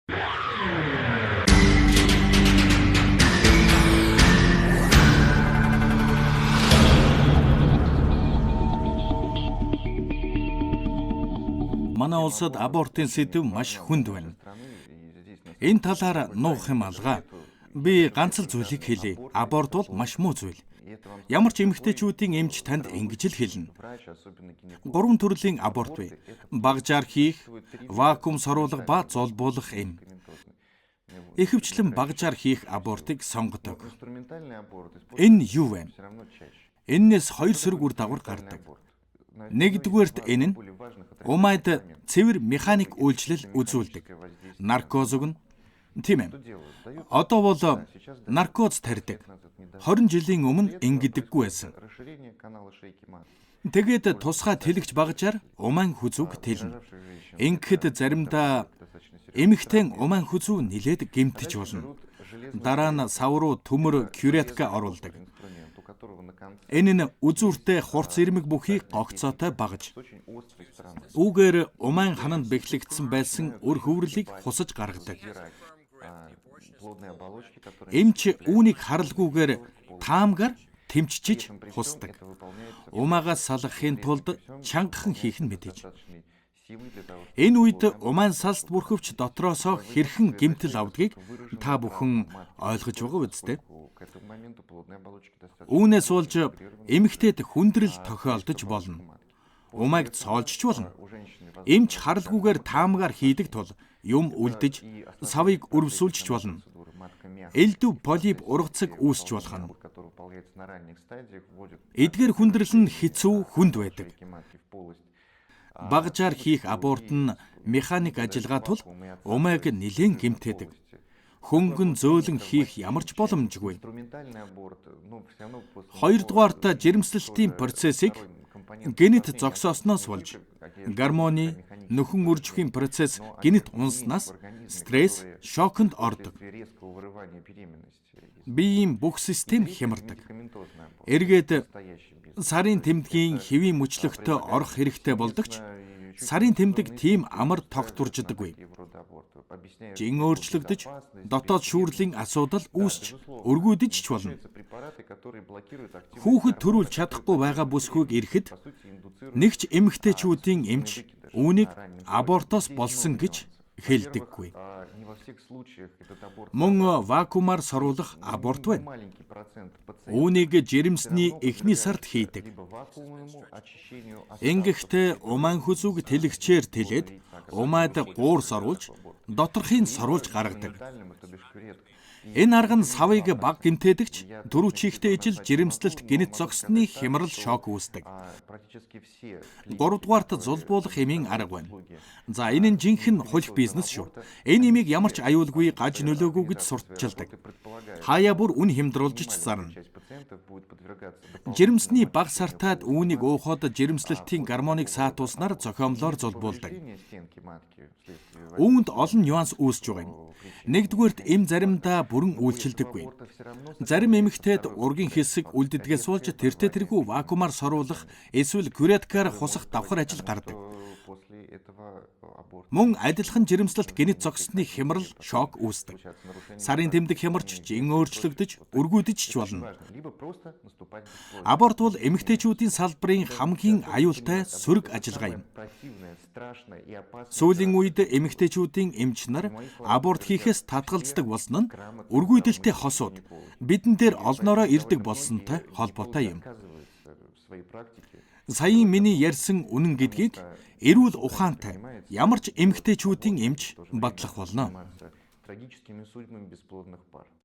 Манай улсад абортын сэдэв маш хүнд байна. Энэ талаар нуух юм алгаа. Би ганц л зүйлийг хэлье. Аборт бол маш муу зүйл. Ямар ч эмэгтэйчүүдийн эмч танд ингэж л хэлнэ. 3 төрлийн аборт бий. Багажаар хийх, вакуум соруулах ба золбуулах эм. Ихэвчлэн багажаар хийх абортыг сонгодог. Энэ юу вэ? Эннээс 2 сөрөг үр дагавар гардаг. Нэгдүгээрт энэ нь умайд цэвэр механик үйлчлэл үзүүлдэг. Наркоз өгнө. Тийм ээ. Одоо бол наркоз тарьдаг. 20 жилийн өмнө ингэдэггүй байсан. Тэгээд тусгай тэлэгч багажаар умайн хүзүүг тэлнэ. Ингэхэд заримдаа эмэгтэй умайн хүзүү нилээд гэмтэж болно. Дараа нь сав руу төмөр кюретка оруулдаг. Энэ нь үзүүртэй хурц ирмэг бүхий гогцоотой багаж. Үүгээр умайн хананд бэхлэгдсэн байсан үр хөврөлийг хусаж гаргадаг. Эмч үүнийг харалгүйгээр таамгаар тэмчиж хусдаг. Умаагаас салгахын тулд чангахан хийх нь мэдээж. Энэ үед умайн салст бүрхөвч дотроосоо хэрхэн гэмтэл авдгийг та бүхэн ойлгож байгаа үсттэй. Үүнээс болж эмэгтэйд хүндрэл тохиолдож болно. Умайг цоолжч болно. Эмч харалгүйгээр таамгаар хийдэг тул юм үлдэж, савыг өрөвсүүлж болно. Элдв полип ургацаг үүсч болох нь. Эдгээр хүндрэл нь хэцүү хүнд байдаг. Багажаар хийх аборт нь механик ажиллагаа тул умайг нэлээд гэмтээдэг. Хөнгөн зөөлөн хийх ямар ч боломжгүй. Хоёрдугаарт жирэмслэлтийн процессыг генет зогсоосноос болж, гормоны нөхөн үржихийн процесс генет унснаас стресс, шоконд ордог. Биеийн бүх систем хямардаг. Эргээд сарын тэмдгийн хэвийн мөчлөгтөд орох хэрэгтэй болдогч сарын тэмдэг тийм амар тогтворждаггүй. Жин өөрчлөгдөж, дотоод шүүрлийн асуудал үүсч, өргүүдэж ч болно. Хүүхэд төрүүлж чадахгүй байгаа бүсгүйг ирэхэд нэгч эмэгтэйчүүдийн эмч үүнийг абортоос болсон гэж хэлдэггүй. Мөн вакуумаар соруулах аборт байна. Үүнийг жирэмсний эхний сард хийдэг. Ингэхдээ умайн хүзүүг тэлэгчээр тэлээд умайд гуур соруулж, доторхын соруулж гаргадаг. Энэ арга нь савыг баг гэмтээдэгч түрүүчийхтэй ижил жирэмслэлт генет зогсны хямрал шок үүсдэг. 3-дугаарт зулбуулах эмийн арга байна. За энэ нь жинхэнэ хулих бизнес шүү. Энэ эмийг ямар ч аюулгүй гаж нөлөөгүй гэж сурталчилдаг. Хаяа бүр үн хямдруулж ч зарна. Жирэмсний баг сартаад үүнийг уухад жирэмслэлтийн гормоныг саатуулснаар зохиомлоор зулбуулдаг. Үүнд олон нюанс үүсэж байгаа юм. Нэгдүгээрт эм заримдаа бүрэн үйлчилдэггүй. Зарим эмэгтэйд ургийн хэсэг үлддгээс болж тэртээ тэргүй вакуумаар соруулах эсвэл кюреткаар хусах давхар ажил гардаг. Мөн адилхан жирэмслэлт генет зогсны хямрал шок үүсдэг. Сарын тэмдэг хямарч, жин өөрчлөгдөж, өргүүдэж ч болно. Аборт бол эмэгтэйчүүдийн салбарын хамгийн аюултай сөрөг ажиллагаа юм. Сүүлийн үед эмэгтэйчүүдийн эмч нар аборт хийхээс татгалздаг болсон нь өргүйдэлтэй хосууд бидэн дээр олноороо ирдэг болсонтой холбоотой юм. Саяын миний ярьсан үнэн гэдгийг эрүүл ухаантай ямар ч эмэгтэйчүүдийн эмч батлах болно.